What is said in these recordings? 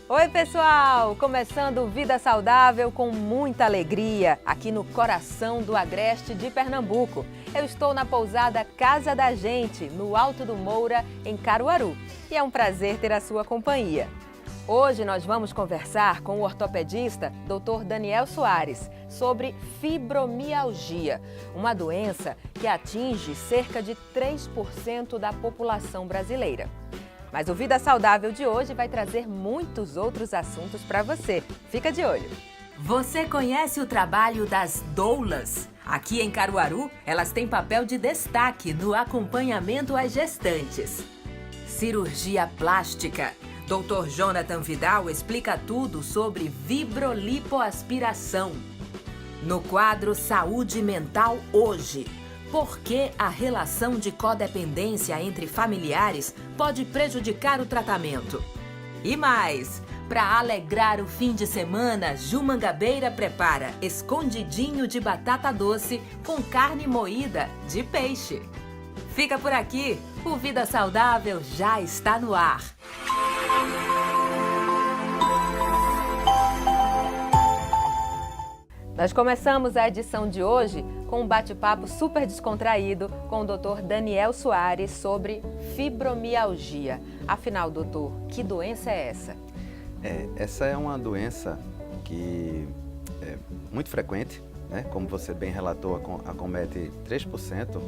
Oi, pessoal! Começando Vida Saudável com muita alegria, aqui no coração do Agreste de Pernambuco. Eu estou na pousada Casa da Gente, no Alto do Moura, em Caruaru. E é um prazer ter a sua companhia. Hoje nós vamos conversar com o ortopedista Dr. Daniel Soares sobre fibromialgia, uma doença que atinge cerca de 3% da população brasileira. Mas o Vida Saudável de hoje vai trazer muitos outros assuntos para você. Fica de olho! Você conhece o trabalho das doulas? Aqui em Caruaru, elas têm papel de destaque no acompanhamento às gestantes. Cirurgia plástica. Dr. Jonathan Vidal explica tudo sobre vibrolipoaspiração. No quadro Saúde Mental Hoje. Por que a relação de codependência entre familiares pode prejudicar o tratamento? E mais, para alegrar o fim de semana, Ju Mangabeira prepara escondidinho de batata doce com carne moída de peixe. Fica por aqui, o Vida Saudável já está no ar. Nós começamos a edição de hoje com um bate-papo super descontraído com o Dr. Daniel Soares sobre fibromialgia. Afinal, doutor, que doença é essa? Essa é uma doença que é muito frequente, né? Como você bem relatou, acomete 3%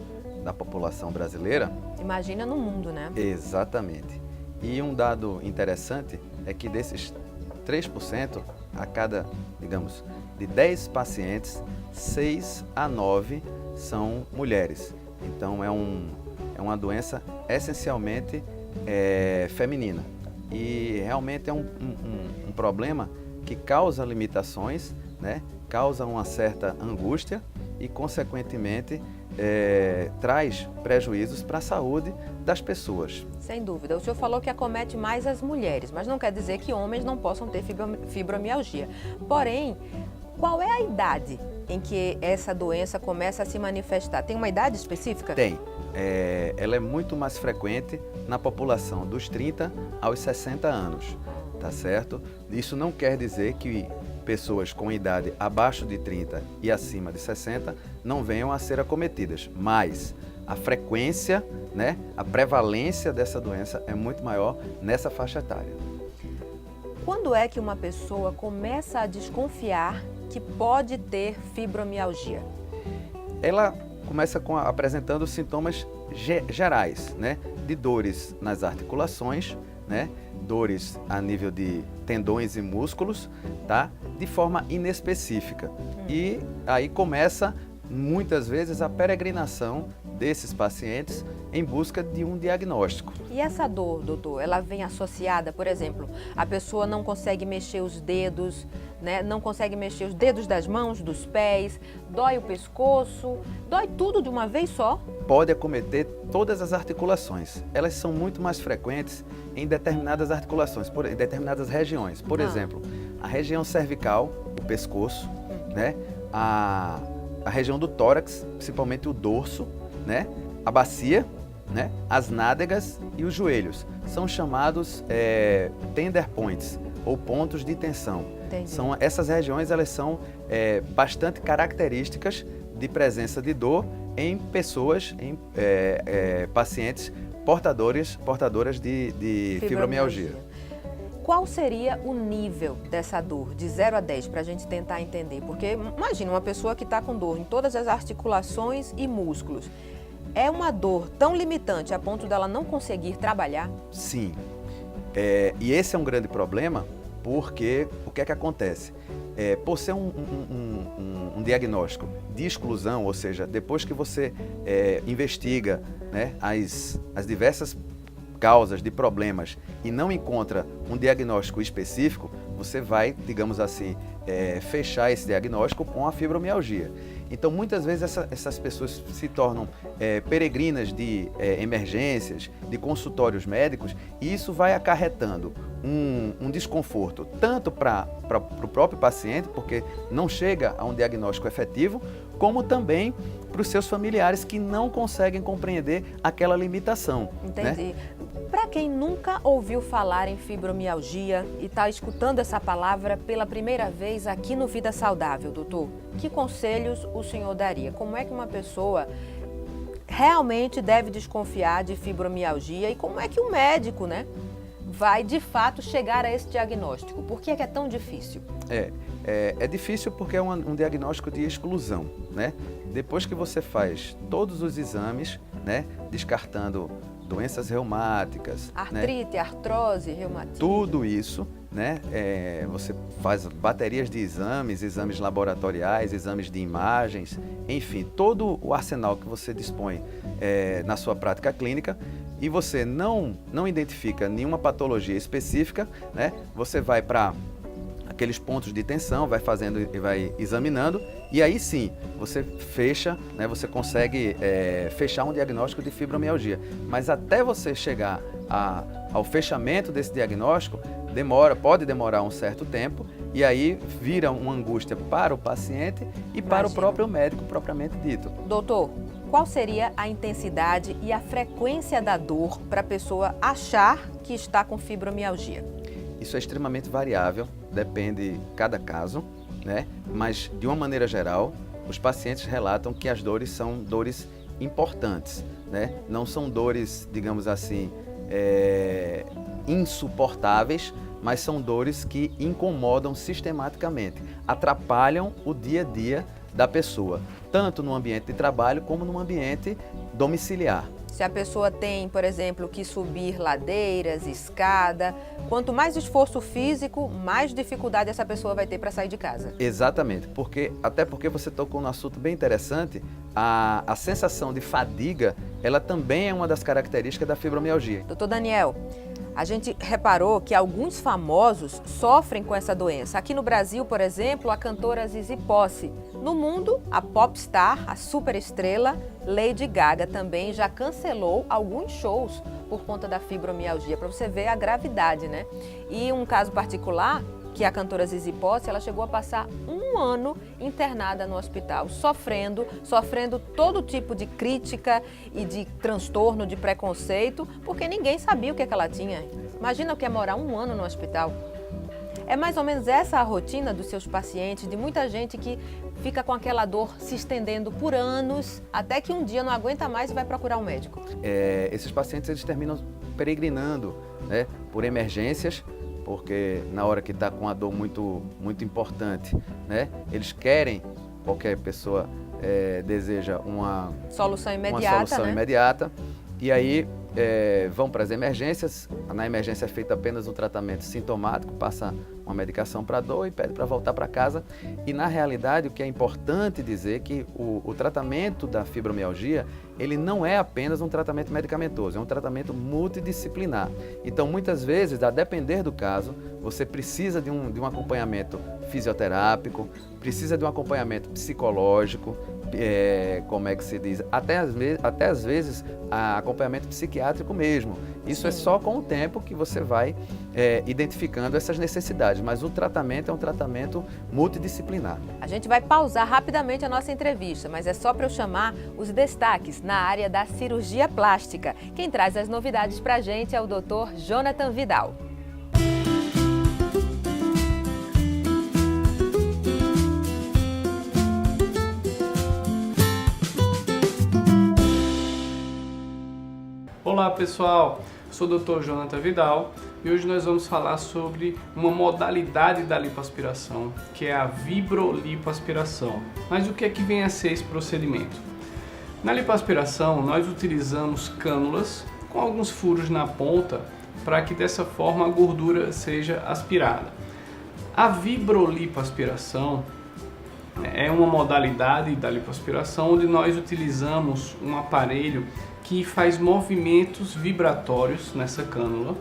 da população brasileira. Imagina no mundo, né? Exatamente. E um dado interessante é que desses 3%, a cada, digamos, de 10 pacientes, 6 a 9 são mulheres. Então é uma doença essencialmente feminina. E realmente é um problema que causa limitações, né? Causa uma certa angústia e, consequentemente, traz prejuízos para a saúde das pessoas. Sem dúvida. O senhor falou que acomete mais as mulheres, mas não quer dizer que homens não possam ter fibromialgia. Porém, qual é a idade em que essa doença começa a se manifestar? Tem uma idade específica? Tem. Ela é muito mais frequente na população dos 30 aos 60 anos, tá certo? Isso não quer dizer que pessoas com idade abaixo de 30 e acima de 60 não venham a ser acometidas, mas a frequência, né, a prevalência dessa doença é muito maior nessa faixa etária. Quando é que uma pessoa começa a desconfiar que pode ter fibromialgia? Ela começa apresentando sintomas gerais, né, de dores nas articulações, né, dores a nível de tendões e músculos, tá, de forma inespecífica. E aí começa muitas vezes a peregrinação desses pacientes em busca de um diagnóstico. E essa dor, doutor, ela vem associada, por exemplo, a pessoa não consegue mexer os dedos, né? Não consegue mexer os dedos das mãos, dos pés, dói o pescoço, dói tudo de uma vez só? Pode acometer todas as articulações. Elas são muito mais frequentes em determinadas articulações, em determinadas regiões. Por exemplo, a região cervical, o pescoço, né? A região do tórax, principalmente o dorso, né? A bacia, né? As nádegas e os joelhos. São chamados tender points, ou pontos de tensão. Entendi. Essas regiões elas são bastante características de presença de dor em pessoas, em pacientes portadoras de fibromialgia. Qual seria o nível dessa dor, de 0 a 10, para a gente tentar entender? Porque imagina uma pessoa que está com dor em todas as articulações e músculos. É uma dor tão limitante a ponto dela não conseguir trabalhar? Sim. E esse é um grande problema, porque o que é que acontece? Por ser um diagnóstico de exclusão, ou seja, depois que você investiga, né, as diversas causas de problemas e não encontra um diagnóstico específico, você vai, digamos assim, fechar esse diagnóstico com a fibromialgia. Então, muitas vezes essas pessoas se tornam peregrinas de emergências, de consultórios médicos, e isso vai acarretando um desconforto tanto para o próprio paciente, porque não chega a um diagnóstico efetivo, como também para os seus familiares que não conseguem compreender aquela limitação. Entendi. Né? Para quem nunca ouviu falar em fibromialgia e está escutando essa palavra pela primeira vez aqui no Vida Saudável, doutor, que conselhos o senhor daria? Como é que uma pessoa realmente deve desconfiar de fibromialgia e como é que o médico, né, vai de fato chegar a esse diagnóstico? Por que é tão difícil? É difícil porque é um diagnóstico de exclusão, né? Depois que você faz todos os exames, né, descartando doenças reumáticas, artrite, né, artrose, reumatismo, tudo isso, né? Você faz baterias de exames laboratoriais, exames de imagens, enfim, todo o arsenal que você dispõe na sua prática clínica, e você não identifica nenhuma patologia específica, né? Você vai para aqueles pontos de tensão, vai fazendo e vai examinando, e aí sim, você fecha, né, você consegue fechar um diagnóstico de fibromialgia. Mas até você chegar ao fechamento desse diagnóstico, pode demorar um certo tempo, e aí vira uma angústia para o paciente e para o próprio médico propriamente dito. Doutor, qual seria a intensidade e a frequência da dor para a pessoa achar que está com fibromialgia? Isso é extremamente variável, depende de cada caso, né? Mas, de uma maneira geral, os pacientes relatam que as dores são dores importantes, né? Não são dores, digamos assim, insuportáveis, mas são dores que incomodam sistematicamente, atrapalham o dia a dia da pessoa, tanto no ambiente de trabalho como no ambiente domiciliar. Se a pessoa tem, por exemplo, que subir ladeiras, escada, quanto mais esforço físico, mais dificuldade essa pessoa vai ter para sair de casa. Exatamente, até porque você tocou num assunto bem interessante, a sensação de fadiga, ela também é uma das características da fibromialgia. Doutor Daniel, a gente reparou que alguns famosos sofrem com essa doença. Aqui no Brasil, por exemplo, a cantora Zizi Posse. No mundo, a popstar, a superestrela Lady Gaga também já cancelou alguns shows por conta da fibromialgia, para você ver a gravidade, né? E um caso particular, que a cantora Zizi Posse, ela chegou a passar 1 ano internada no hospital, sofrendo todo tipo de crítica e de transtorno, de preconceito, porque ninguém sabia o que ela tinha. Imagina o que é morar 1 ano no hospital. É mais ou menos essa a rotina dos seus pacientes, de muita gente que fica com aquela dor se estendendo por anos, até que um dia não aguenta mais e vai procurar um médico. Esses pacientes, eles terminam peregrinando, né, por emergências, porque na hora que está com a dor muito importante, né, eles querem, qualquer pessoa deseja uma solução imediata, né? imediata, e aí vão para as emergências. Na emergência é feito apenas um tratamento sintomático, passa uma medicação para a dor e pede para voltar para casa. E na realidade, o que é importante dizer é que o tratamento da fibromialgia, ele não é apenas um tratamento medicamentoso, é um tratamento multidisciplinar. Então, muitas vezes, a depender do caso, você precisa de um acompanhamento fisioterápico, precisa de um acompanhamento psicológico, como é que se diz, até às vezes acompanhamento psiquiátrico mesmo. Isso é só com o tempo que você vai identificando essas necessidades, mas o tratamento é um tratamento multidisciplinar. A gente vai pausar rapidamente a nossa entrevista, mas é só para eu chamar os destaques na área da cirurgia plástica. Quem traz as novidades para a gente é o Dr. Jonathan Vidal. Olá pessoal, sou o Dr. Jonathan Vidal e hoje nós vamos falar sobre uma modalidade da lipoaspiração, que é a vibrolipoaspiração. Mas o que é que vem a ser esse procedimento? Na lipoaspiração nós utilizamos cânulas com alguns furos na ponta para que dessa forma a gordura seja aspirada. A vibrolipoaspiração é uma modalidade da lipoaspiração onde nós utilizamos um aparelho que faz movimentos vibratórios nessa cânula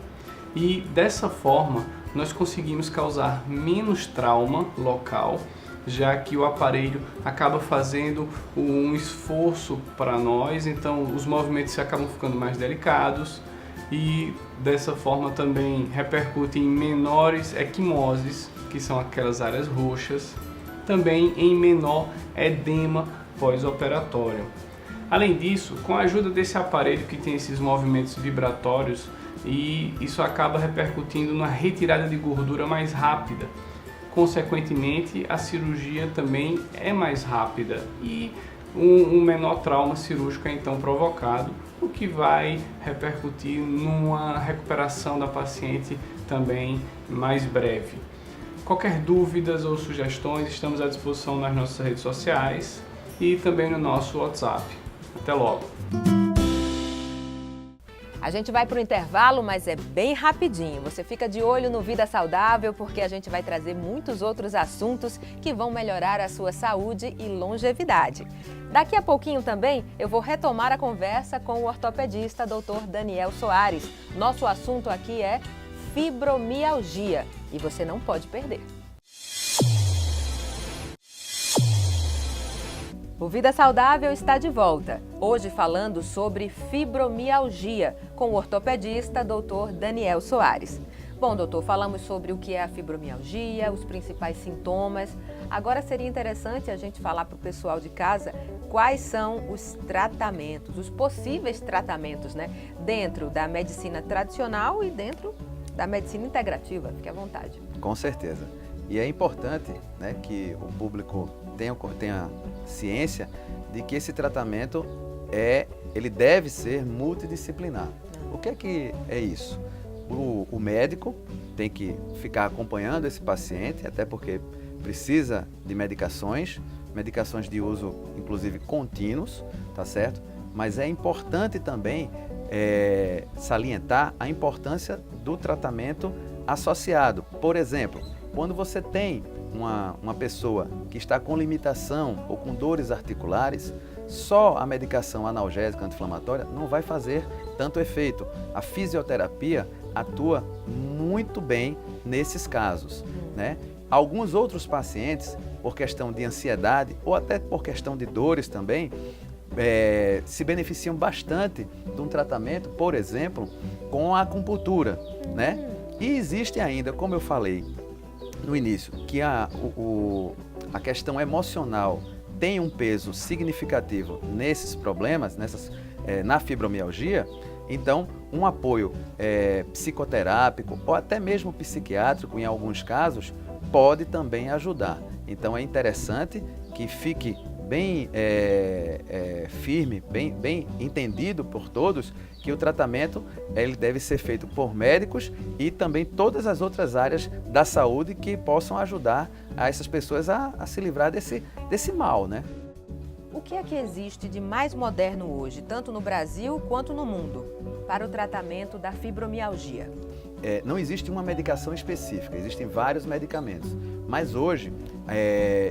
e dessa forma nós conseguimos causar menos trauma local, já que o aparelho acaba fazendo um esforço para nós, então os movimentos acabam ficando mais delicados e dessa forma também repercute em menores equimoses, que são aquelas áreas roxas, também em menor edema pós-operatório. Além disso, com a ajuda desse aparelho que tem esses movimentos vibratórios, e isso acaba repercutindo na retirada de gordura mais rápida. Consequentemente, a cirurgia também é mais rápida e um menor trauma cirúrgico é então provocado, o que vai repercutir numa recuperação da paciente também mais breve. Qualquer dúvidas ou sugestões, estamos à disposição nas nossas redes sociais e também no nosso WhatsApp. Até logo! A gente vai para o intervalo, mas é bem rapidinho. Você fica de olho no Vida Saudável, porque a gente vai trazer muitos outros assuntos que vão melhorar a sua saúde e longevidade. Daqui a pouquinho também eu vou retomar a conversa com o ortopedista Dr. Daniel Soares. Nosso assunto aqui é fibromialgia e você não pode perder. O Vida Saudável está de volta, hoje falando sobre fibromialgia, com o ortopedista Dr. Daniel Soares. Bom, doutor, falamos sobre o que é a fibromialgia, os principais sintomas. Agora seria interessante a gente falar para o pessoal de casa quais são os tratamentos, os possíveis tratamentos, né? Dentro da medicina tradicional e dentro da medicina integrativa. Fique à vontade. Com certeza. E é importante, né, que o público tenha ciência de que esse tratamento ele deve ser multidisciplinar. O que é isso? O médico tem que ficar acompanhando esse paciente, até porque precisa de medicações de uso, inclusive, contínuos, tá certo? Mas é importante também salientar a importância do tratamento associado. Por exemplo, quando você tem uma pessoa que está com limitação ou com dores articulares, só a medicação analgésica anti-inflamatória não vai fazer tanto efeito. A fisioterapia atua muito bem nesses casos, né? Alguns outros pacientes, por questão de ansiedade ou até por questão de dores também, se beneficiam bastante de um tratamento, por exemplo, com a acupuntura, né? E existe ainda, como eu falei no início, que a questão emocional tem um peso significativo nesses problemas, na fibromialgia. Então, um apoio psicoterápico ou até mesmo psiquiátrico, em alguns casos, pode também ajudar. Então, é interessante que fique bem firme, bem entendido por todos, que o tratamento ele deve ser feito por médicos e também todas as outras áreas da saúde que possam ajudar a essas pessoas a se livrar desse mal, né? O que é que existe de mais moderno hoje, tanto no Brasil quanto no mundo, para o tratamento da fibromialgia? Não existe uma medicação específica, existem vários medicamentos, mas hoje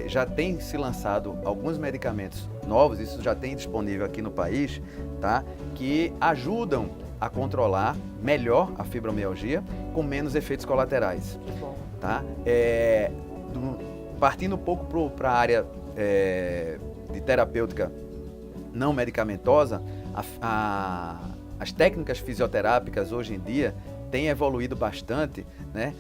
já tem se lançado alguns medicamentos novos, isso já tem disponível aqui no país, tá? Que ajudam a controlar melhor a fibromialgia com menos efeitos colaterais. Que bom. Tá? Partindo um pouco para a área de terapêutica não medicamentosa, as técnicas fisioterápicas hoje em dia têm evoluído bastante, né,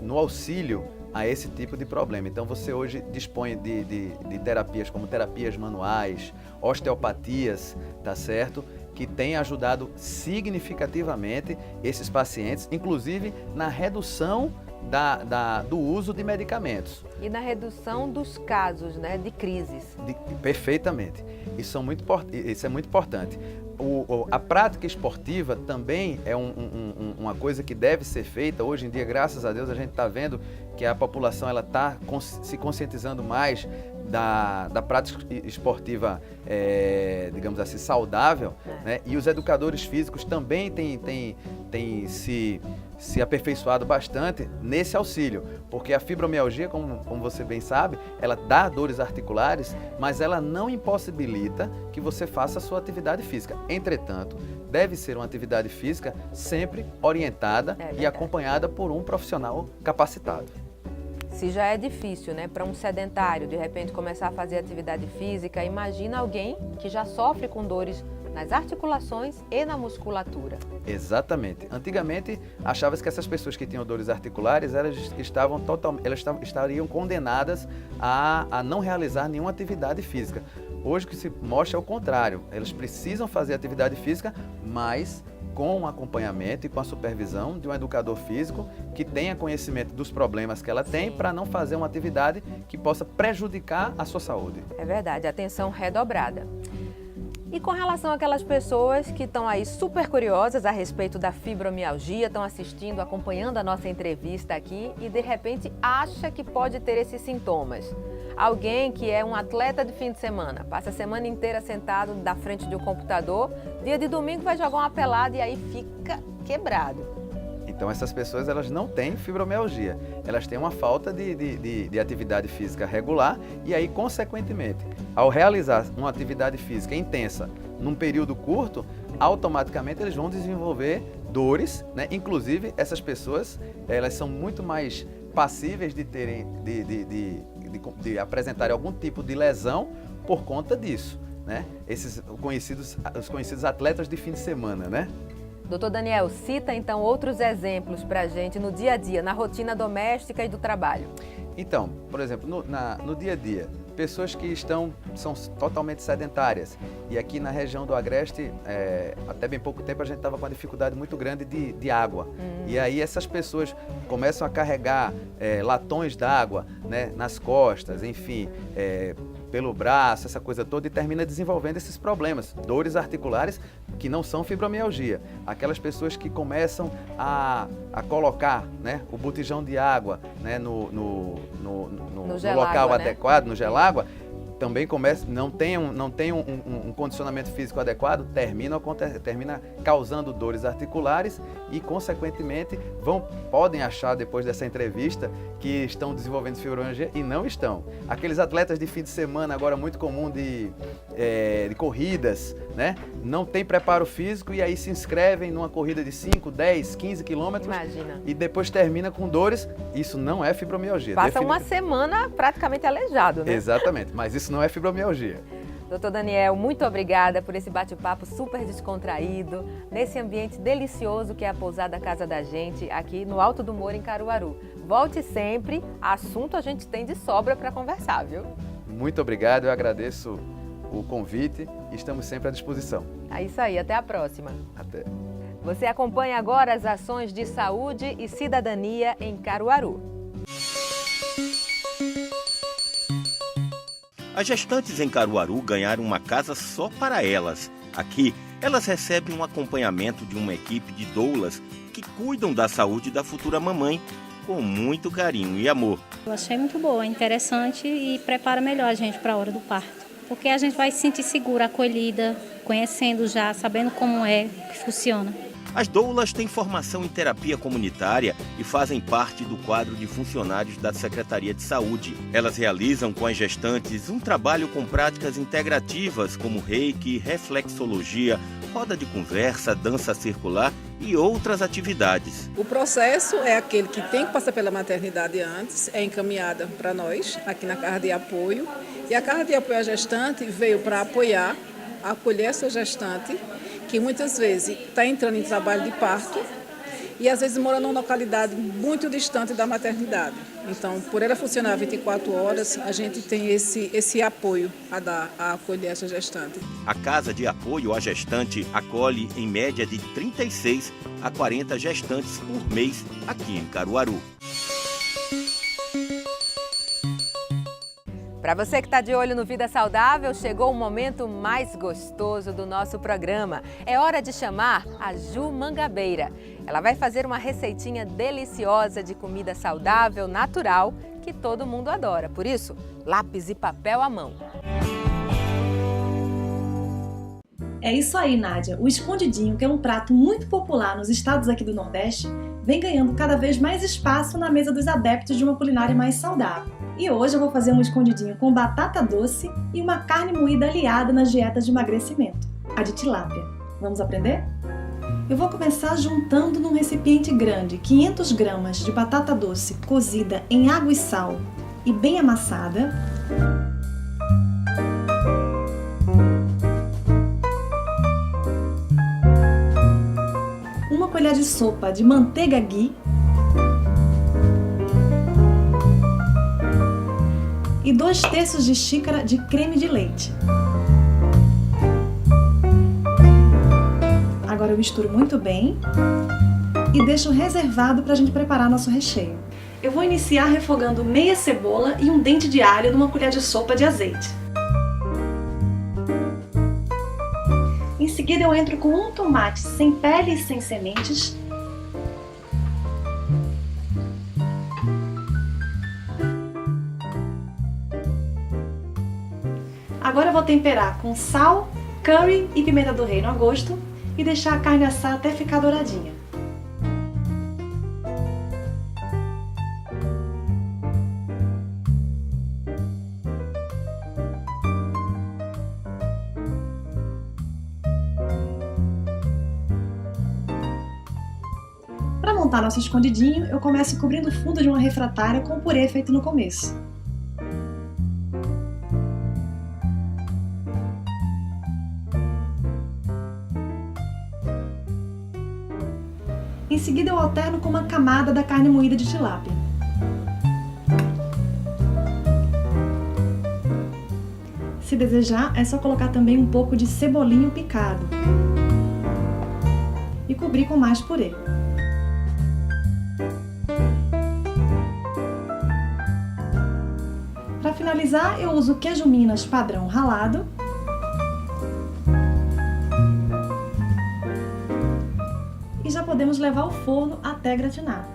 no auxílio a esse tipo de problema. Então você hoje dispõe de terapias como terapias manuais, osteopatias, tá certo? Que tem ajudado significativamente esses pacientes, inclusive na redução do uso de medicamentos. E na redução dos casos, né, de crises. Perfeitamente. Isso é muito importante. A prática esportiva também é uma coisa que deve ser feita. Hoje em dia, graças a Deus, a gente está vendo que a população está se conscientizando mais da prática esportiva, digamos assim, saudável, né? E os educadores físicos também têm se aperfeiçoado bastante nesse auxílio, porque a fibromialgia, como você bem sabe, ela dá dores articulares, mas ela não impossibilita que você faça a sua atividade física. Entretanto, deve ser uma atividade física sempre orientada e acompanhada por um profissional capacitado. Se já é difícil, né, para um sedentário, de repente começar a fazer atividade física, imagina alguém que já sofre com dores nas articulações e na musculatura. Exatamente. Antigamente, achava-se que essas pessoas que tinham dores articulares, elas estariam condenadas a não realizar nenhuma atividade física. Hoje o que se mostra é o contrário. Elas precisam fazer atividade física, mas com o acompanhamento e com a supervisão de um educador físico que tenha conhecimento dos problemas que ela tem para não fazer uma atividade que possa prejudicar a sua saúde. É verdade, atenção redobrada. E com relação àquelas pessoas que estão aí super curiosas a respeito da fibromialgia, estão assistindo, acompanhando a nossa entrevista aqui e de repente acha que pode ter esses sintomas. Alguém que é um atleta de fim de semana, passa a semana inteira sentado na frente de um computador, dia de domingo vai jogar uma pelada e aí fica quebrado. Então essas pessoas elas não têm fibromialgia, elas têm uma falta de atividade física regular e aí, consequentemente, ao realizar uma atividade física intensa num período curto, automaticamente eles vão desenvolver dores, né? Inclusive essas pessoas elas são muito mais passíveis de terem, de apresentarem algum tipo de lesão por conta disso, né? Os conhecidos atletas de fim de semana, né? Doutor Daniel, cita então outros exemplos para a gente no dia a dia, na rotina doméstica e do trabalho. Então, por exemplo, no dia a dia, pessoas que são totalmente sedentárias. E aqui na região do Agreste, até bem pouco tempo, a gente estava com uma dificuldade muito grande de água. E aí essas pessoas começam a carregar latões d'água, né, nas costas, enfim, pelo braço, essa coisa toda, e termina desenvolvendo esses problemas, dores articulares que não são fibromialgia. Aquelas pessoas que começam a colocar, né, o botijão de água, né, no local adequado, no gelágua, também não tem um condicionamento físico adequado, termina causando dores articulares e, consequentemente, podem achar depois dessa entrevista que estão desenvolvendo fibromialgia e não estão. Aqueles atletas de fim de semana, agora muito comum de corridas, né? Não tem preparo físico e aí se inscrevem numa corrida de 5, 10, 15 quilômetros. Imagina. E depois termina com dores. Isso não é fibromialgia. Passa uma semana praticamente aleijado, né? Exatamente, mas isso não é fibromialgia. Doutor Daniel, muito obrigada por esse bate-papo super descontraído, nesse ambiente delicioso que é a pousada Casa da Gente, aqui no Alto do Moura, em Caruaru. Volte sempre, assunto a gente tem de sobra para conversar, viu? Muito obrigado, eu agradeço o convite e estamos sempre à disposição. É isso aí, até a próxima. Até. Você acompanha agora as ações de saúde e cidadania em Caruaru. As gestantes em Caruaru ganharam uma casa só para elas. Aqui, elas recebem um acompanhamento de uma equipe de doulas que cuidam da saúde da futura mamãe com muito carinho e amor. Eu achei muito boa, interessante e prepara melhor a gente para a hora do parto. Porque a gente vai se sentir segura, acolhida, conhecendo já, sabendo como é, que funciona. As doulas têm formação em terapia comunitária e fazem parte do quadro de funcionários da Secretaria de Saúde. Elas realizam com as gestantes um trabalho com práticas integrativas como reiki, reflexologia, roda de conversa, dança circular e outras atividades. O processo é aquele que tem que passar pela maternidade antes, é encaminhada para nós, aqui na Casa de Apoio. E a Casa de Apoio à Gestante veio para acolher essa gestante, que muitas vezes está entrando em trabalho de parto e às vezes mora numa localidade muito distante da maternidade. Então, por ela funcionar 24 horas, a gente tem esse apoio a acolher essa gestante. A Casa de Apoio à Gestante acolhe em média de 36 a 40 gestantes por mês aqui em Caruaru. Para você que está de olho no Vida Saudável, chegou o momento mais gostoso do nosso programa. É hora de chamar a Ju Mangabeira. Ela vai fazer uma receitinha deliciosa de comida saudável, natural, que todo mundo adora. Por isso, lápis e papel à mão. É isso aí, Nádia. O escondidinho, que é um prato muito popular nos estados aqui do Nordeste, vem ganhando cada vez mais espaço na mesa dos adeptos de uma culinária mais saudável. E hoje eu vou fazer um escondidinho com batata doce e uma carne moída aliada nas dietas de emagrecimento, a de tilápia. Vamos aprender? Eu vou começar juntando num recipiente grande 500 gramas de batata doce cozida em água e sal e bem amassada, uma colher de sopa de manteiga ghee e 2/3 de xícara de creme de leite. Agora eu misturo muito bem e deixo reservado para a gente preparar nosso recheio. Eu vou iniciar refogando meia cebola e um dente de alho numa colher de sopa de azeite. Em seguida eu entro com um tomate sem pele e sem sementes. Agora eu vou temperar com sal, curry e pimenta do reino a gosto e deixar a carne assar até ficar douradinha. Para montar nosso escondidinho, eu começo cobrindo o fundo de uma refratária com o purê feito no começo. Em seguida eu alterno com uma camada da carne moída de tilápia. Se desejar, é só colocar também um pouco de cebolinho picado e cobrir com mais purê. Para finalizar, eu uso queijo Minas padrão ralado e já podemos levar ao forno até gratinar.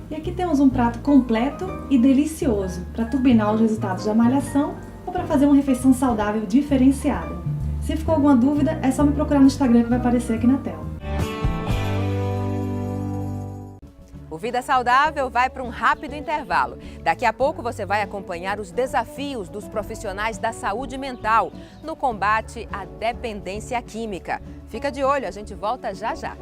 E aqui temos um prato completo e delicioso para turbinar os resultados da malhação ou para fazer uma refeição saudável diferenciada. Se ficou alguma dúvida, é só me procurar no Instagram que vai aparecer aqui na tela. O Vida Saudável vai para um rápido intervalo. Daqui a pouco você vai acompanhar os desafios dos profissionais da saúde mental no combate à dependência química. Fica de olho, a gente volta já já.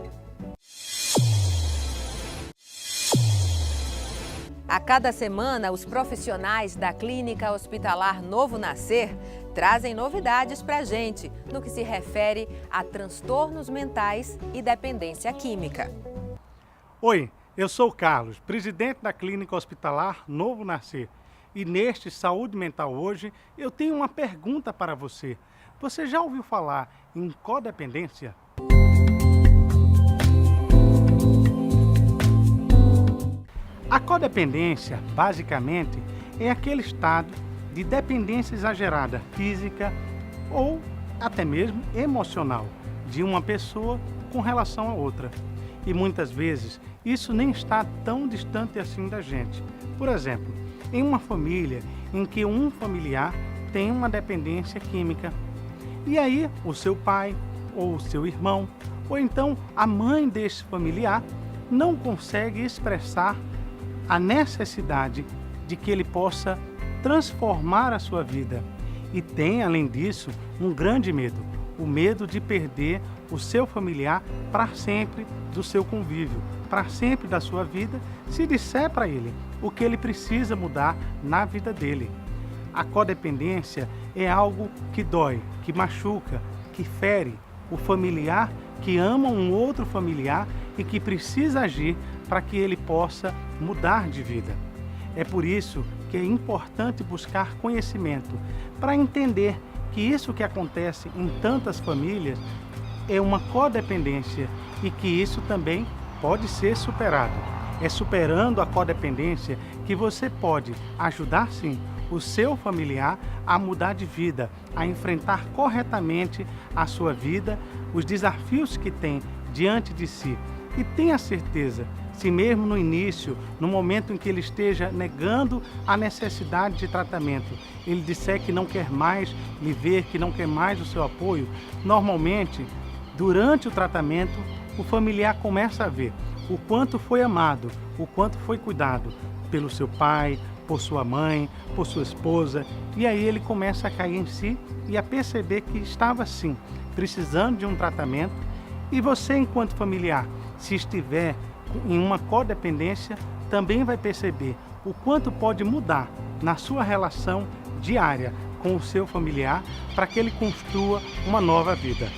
A cada semana, os profissionais da Clínica Hospitalar Novo Nascer trazem novidades para a gente no que se refere a transtornos mentais e dependência química. Oi, eu sou o Carlos, presidente da Clínica Hospitalar Novo Nascer. E neste Saúde Mental hoje, eu tenho uma pergunta para você. Você já ouviu falar em codependência? A codependência, basicamente, é aquele estado de dependência exagerada física ou até mesmo emocional de uma pessoa com relação a outra. E muitas vezes isso nem está tão distante assim da gente. Por exemplo, em uma família em que um familiar tem uma dependência química, e aí o seu pai ou o seu irmão, ou então a mãe desse familiar não consegue expressar a necessidade de que ele possa transformar a sua vida. E tem, além disso, um grande medo, o medo de perder o seu familiar para sempre do seu convívio, para sempre da sua vida, se disser para ele o que ele precisa mudar na vida dele. A codependência é algo que dói, que machuca, que fere o familiar que ama um outro familiar e que precisa agir para que ele possa mudar de vida. É por isso que é importante buscar conhecimento para entender que isso que acontece em tantas famílias é uma codependência e que isso também pode ser superado. É superando a codependência que você pode ajudar sim o seu familiar a mudar de vida, a enfrentar corretamente a sua vida, os desafios que tem diante de si. E tenha certeza, se mesmo no início, no momento em que ele esteja negando a necessidade de tratamento, ele disser que não quer mais lhe ver, que não quer mais o seu apoio, normalmente, durante o tratamento, o familiar começa a ver o quanto foi amado, o quanto foi cuidado pelo seu pai, por sua mãe, por sua esposa, e aí ele começa a cair em si e a perceber que estava sim, precisando de um tratamento. E você, enquanto familiar, se estiver em uma codependência, também vai perceber o quanto pode mudar na sua relação diária com o seu familiar para que ele construa uma nova vida.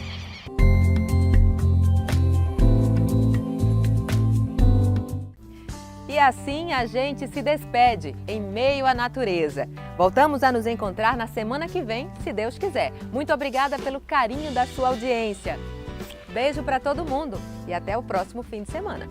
E assim a gente se despede em meio à natureza. Voltamos a nos encontrar na semana que vem, se Deus quiser. Muito obrigada pelo carinho da sua audiência. Beijo para todo mundo e até o próximo fim de semana.